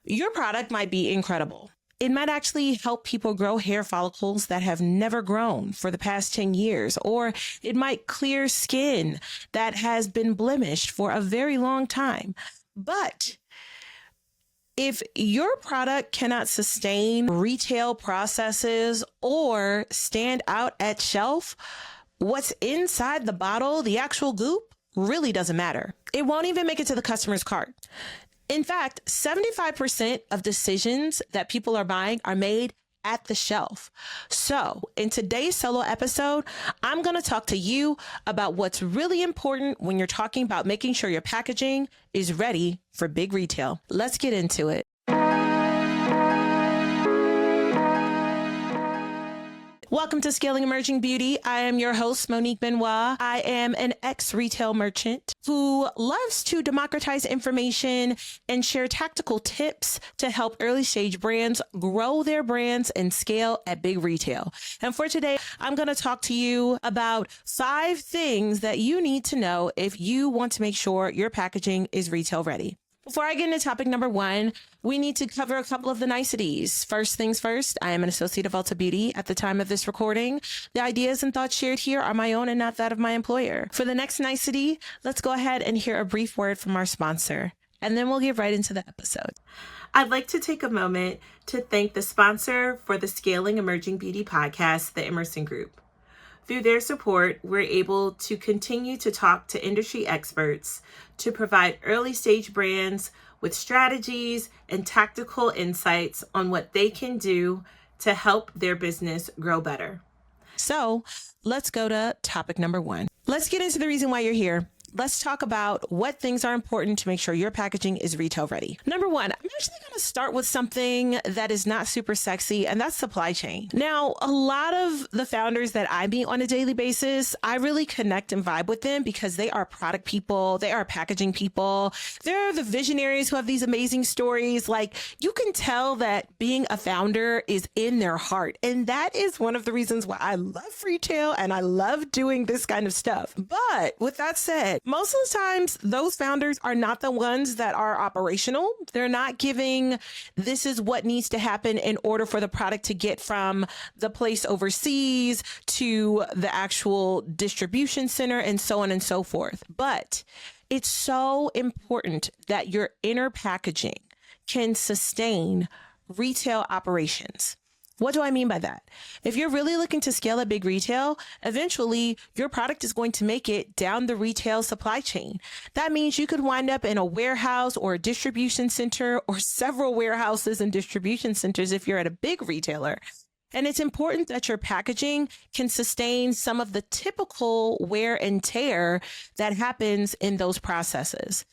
Your product might be incredible. It might actually help people grow hair follicles that have never grown for the past 10 years, or it might clear skin that has been blemished for a very long time. But if your product cannot sustain retail processes or stand out at shelf, what's inside the bottle, the actual goop, really doesn't matter. It won't even make it to the customer's cart. In fact, 75% of decisions that people are buying are made at the shelf. So in today's solo episode, I'm going to talk to you about what's really important when you're talking about making sure your packaging is ready for big retail. Let's get into it. Welcome to Scaling Emerging Beauty. I am your host, Monique Benoit. I am an ex-retail merchant who loves to democratize information and share tactical tips to help early stage brands grow their brands and scale at big retail. And for today, I'm going to talk to you about 5 things that you need to know if you want to make sure your packaging is retail ready. Before I get into topic number 1, we need to cover a couple of the niceties. First things first, I am an associate of Ulta Beauty at the time of this recording. The ideas and thoughts shared here are my own and not that of my employer. For the next nicety, let's go ahead and hear a brief word from our sponsor, and then we'll get right into the episode. I'd like to take a moment to thank the sponsor for the Scaling Emerging Beauty podcast, the Emerson Group. Through their support, we're able to continue to talk to industry experts to provide early stage brands with strategies and tactical insights on what they can do to help their business grow better. So let's go to topic number 1. Let's get into the reason why you're here. Let's talk about what things are important to make sure your packaging is retail ready. Number 1, I'm actually going to start with something that is not super sexy, and that's supply chain. Now, a lot of the founders that I meet on a daily basis, I really connect and vibe with them because they are product people, they are packaging people, they're the visionaries who have these amazing stories. Like, you can tell that being a founder is in their heart. And that is one of the reasons why I love retail and I love doing this kind of stuff. But with that said, most of the times, those founders are not the ones that are operational. They're not giving, this is what needs to happen in order for the product to get from the place overseas to the actual distribution center and so on and so forth. But it's so important that your inner packaging can sustain retail operations. What do I mean by that? If you're really looking to scale at big retail, eventually your product is going to make it down the retail supply chain. That means you could wind up in a warehouse or a distribution center or several warehouses and distribution centers if you're at a big retailer. And it's important that your packaging can sustain some of the typical wear and tear that happens in those processes.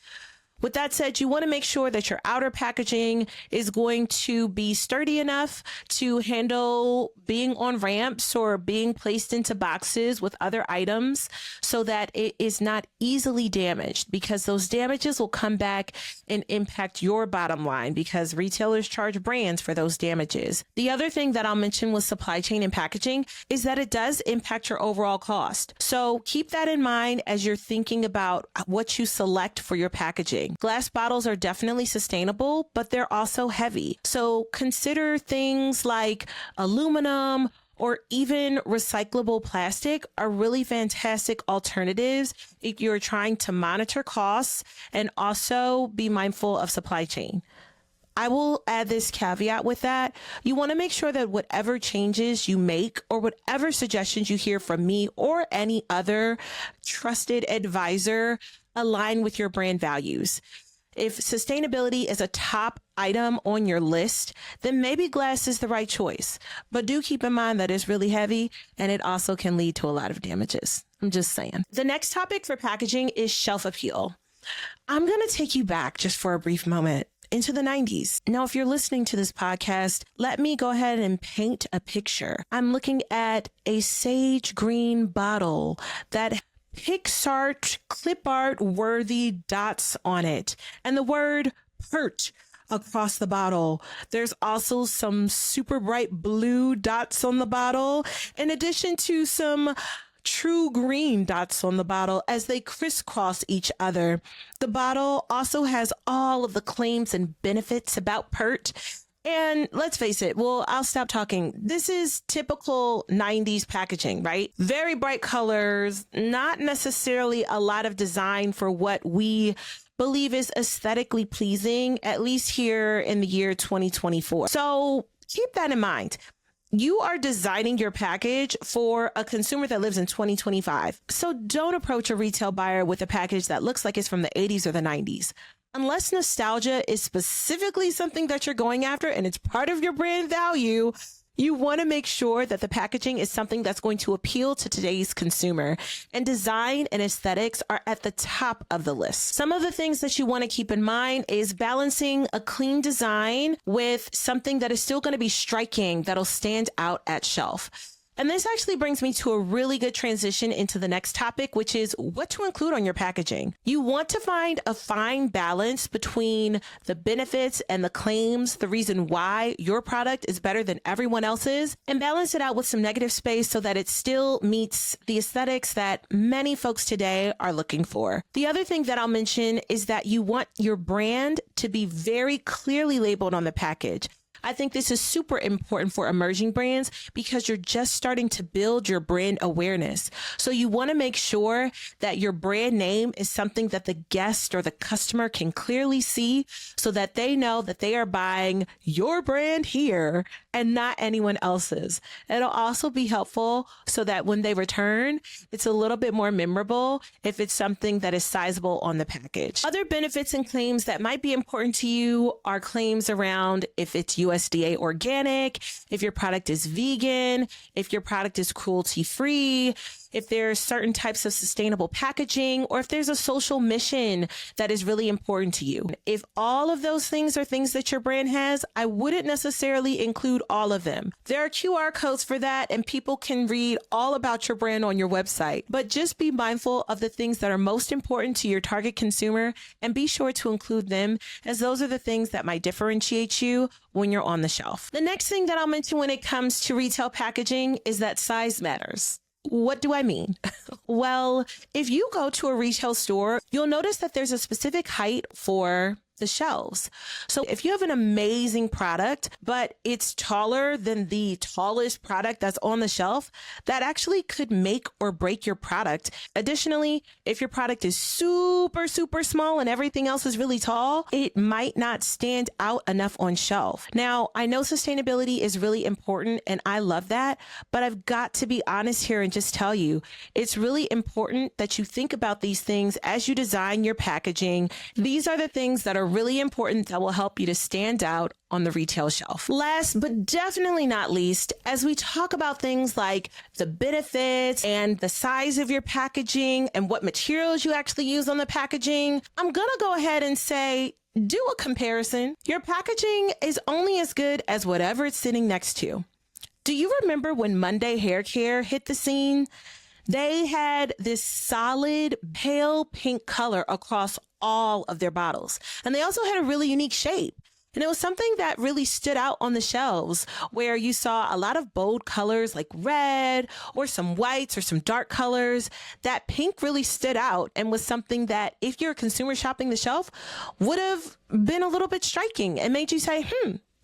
With that said, you want to make sure that your outer packaging is going to be sturdy enough to handle being on ramps or being placed into boxes with other items so that it is not easily damaged, because those damages will come back and impact your bottom line because retailers charge brands for those damages. The other thing that I'll mention with supply chain and packaging is that it does impact your overall cost. So keep that in mind as you're thinking about what you select for your packaging. Glass bottles are definitely sustainable, but they're also heavy. So consider things like aluminum or even recyclable plastic are really fantastic alternatives if you're trying to monitor costs and also be mindful of supply chain. I will add this caveat with that. You want to make sure that whatever changes you make or whatever suggestions you hear from me or any other trusted advisor align with your brand values. If sustainability is a top item on your list, then maybe glass is the right choice. But do keep in mind that it's really heavy and it also can lead to a lot of damages. I'm just saying. The next topic for packaging is shelf appeal. I'm going to take you back just for a brief moment into the 90s. Now, if you're listening to this podcast, let me go ahead and paint a picture. I'm looking at a sage green bottle that Pixart clip art worthy dots on it and the word pert across the bottle. There's also some super bright blue dots on the bottle, in addition to some true green dots on the bottle as they crisscross each other. The bottle also has all of the claims and benefits about PERT. And let's face it, well, I'll stop talking. This is typical 90s packaging, right? Very bright colors, not necessarily a lot of design for what we believe is aesthetically pleasing, at least here in the year 2024. So keep that in mind. You are designing your package for a consumer that lives in 2025. So don't approach a retail buyer with a package that looks like it's from the 80s or the 90s. Unless nostalgia is specifically something that you're going after and it's part of your brand value, you want to make sure that the packaging is something that's going to appeal to today's consumer, and design and aesthetics are at the top of the list. Some of the things that you want to keep in mind is balancing a clean design with something that is still going to be striking, that'll stand out at shelf. And this actually brings me to a really good transition into the next topic, which is what to include on your packaging. You want to find a fine balance between the benefits and the claims, the reason why your product is better than everyone else's, and balance it out with some negative space so that it still meets the aesthetics that many folks today are looking for. The other thing that I'll mention is that you want your brand to be very clearly labeled on the package. I think this is super important for emerging brands because you're just starting to build your brand awareness. So you want to make sure that your brand name is something that the guest or the customer can clearly see so that they know that they are buying your brand here and not anyone else's. It'll also be helpful so that when they return, it's a little bit more memorable if it's something that is sizable on the package. Other benefits and claims that might be important to you are claims around if it's USDA organic, if your product is vegan, if your product is cruelty-free, if there's certain types of sustainable packaging, or if there's a social mission that is really important to you. If all of those things are things that your brand has, I wouldn't necessarily include all of them. There are QR codes for that, and people can read all about your brand on your website. But just be mindful of the things that are most important to your target consumer and be sure to include them, as those are the things that might differentiate you when you're on the shelf. The next thing that I'll mention when it comes to retail packaging is that size matters. What do I mean? Well, if you go to a retail store, you'll notice that there's a specific height for the shelves. So if you have an amazing product, but it's taller than the tallest product that's on the shelf, that actually could make or break your product. Additionally, if your product is super, super small and everything else is really tall, it might not stand out enough on shelf. Now, I know sustainability is really important and I love that, but I've got to be honest here and just tell you, it's really important that you think about these things as you design your packaging. These are the things that are really important that will help you to stand out on the retail shelf. Last but definitely not least, as we talk about things like the benefits and the size of your packaging and what materials you actually use on the packaging, I'm gonna go ahead and say, do a comparison. Your packaging is only as good as whatever it's sitting next to. Do you remember when Monday Hair Care hit the scene? They had this solid pale pink color across all of their bottles. And they also had a really unique shape. And it was something that really stood out on the shelves, where you saw a lot of bold colors like red or some whites or some dark colors. That pink really stood out and was something that if you're a consumer shopping the shelf would have been a little bit striking and made you say,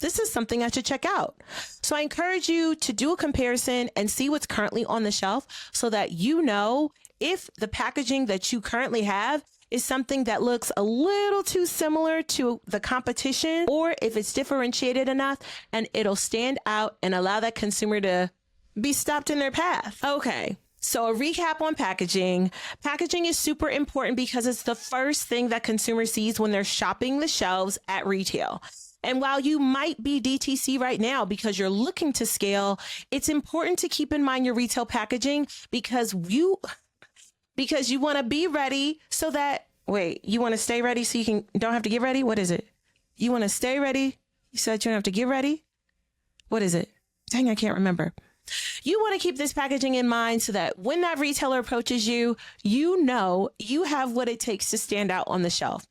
this is something I should check out. So I encourage you to do a comparison and see what's currently on the shelf so that you know if the packaging that you currently have is something that looks a little too similar to the competition, or if it's differentiated enough and it'll stand out and allow that consumer to be stopped in their path. Okay. So a recap on packaging. Packaging is super important because it's the first thing that consumer sees when they're shopping the shelves at retail. And while you might be DTC right now because you're looking to scale, it's important to keep in mind your retail packaging because you want to be ready so that, you want to stay ready so you don't have to get ready? What is it? You want to stay ready so that you don't have to get ready? What is it? Dang, I can't remember. You want to keep this packaging in mind so that when that retailer approaches you, you know you have what it takes to stand out on the shelf.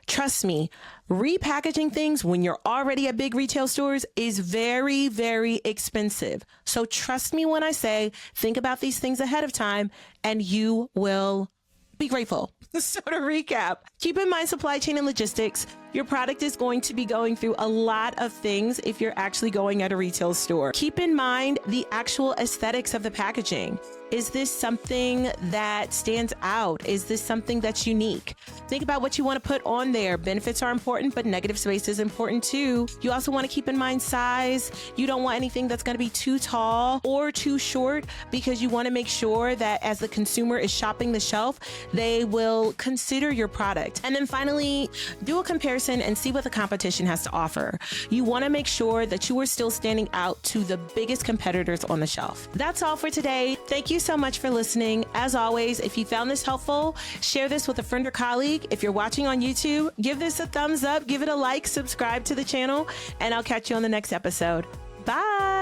Trust me, repackaging things when you're already at big retail stores is very, very expensive. So trust me when I say, think about these things ahead of time and you will be grateful. So to recap, keep in mind supply chain and logistics. Your product is going to be going through a lot of things if you're actually going at a retail store. Keep in mind the actual aesthetics of the packaging. Is this something that stands out? Is this something that's unique? Think about what you want to put on there. Benefits are important, but negative space is important too. You also want to keep in mind size. You don't want anything that's going to be too tall or too short, because you want to make sure that as the consumer is shopping the shelf, they will consider your product. And then finally, do a comparison and see what the competition has to offer. You want to make sure that you are still standing out to the biggest competitors on the shelf. That's all for today. Thank you so much for listening. As always, if you found this helpful, share this with a friend or colleague. If you're watching on YouTube, give this a thumbs up, give it a like, subscribe to the channel, and I'll catch you on the next episode. Bye.